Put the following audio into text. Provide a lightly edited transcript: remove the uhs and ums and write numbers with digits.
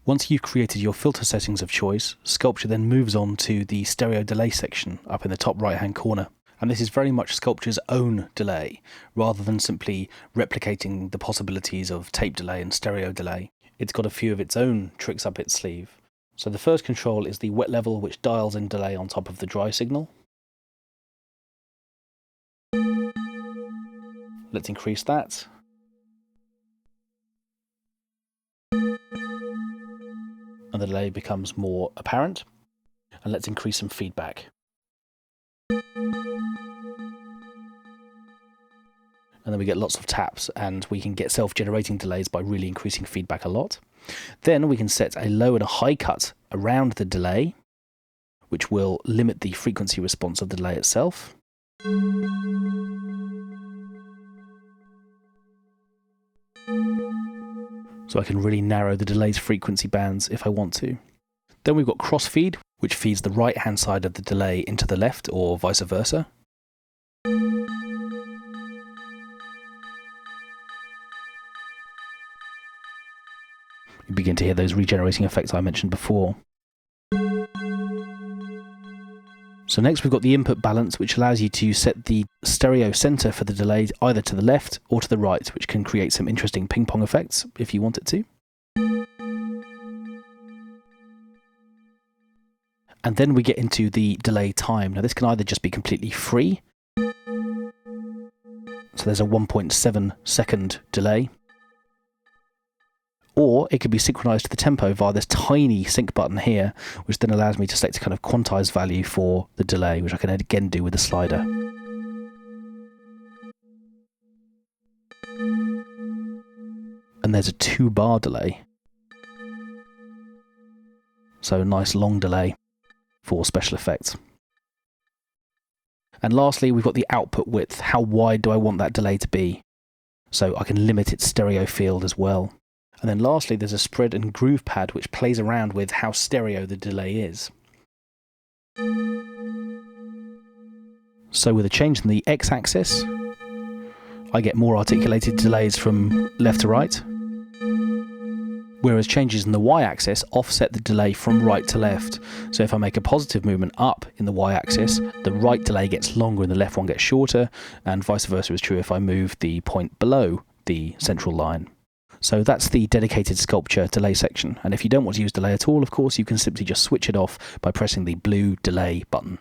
Once you've created your filter settings of choice, Sculpture then moves on to the stereo delay section up in the top right hand corner. And this is very much Sculpture's own delay, rather than simply replicating the possibilities of tape delay and stereo delay. It's got a few of its own tricks up its sleeve. So the first control is the wet level, which dials in delay on top of the dry signal. Let's increase that. And the delay becomes more apparent. And let's increase some feedback. And then we get lots of taps, and we can get self-generating delays by really increasing feedback a lot. Then we can set a low and a high cut around the delay, which will limit the frequency response of the delay itself. So I can really narrow the delay's frequency bands if I want to. Then we've got crossfeed, which feeds the right-hand side of the delay into the left, or vice versa. You begin to hear those regenerating effects I mentioned before. So next we've got the input balance, which allows you to set the stereo center for the delay either to the left or to the right, which can create some interesting ping-pong effects if you want it to. And then we get into the delay time. Now this can either just be completely free, so there's a 1.7 second delay, or it could be synchronized to the tempo via this tiny sync button here, which then allows me to select a kind of quantized value for the delay, which I can again do with the slider. And there's a 2-bar delay. So a nice long delay for special effects. And lastly, we've got the output width. How wide do I want that delay to be? So I can limit its stereo field as well. And then lastly, there's a spread and groove pad, which plays around with how stereo the delay is. So with a change in the x-axis, I get more articulated delays from left to right, whereas changes in the y-axis offset the delay from right to left. So if I make a positive movement up in the y-axis, the right delay gets longer and the left one gets shorter, and vice versa is true if I move the point below the central line. So that's the dedicated Sculpture delay section, and if you don't want to use delay at all, of course, you can simply just switch it off by pressing the blue delay button.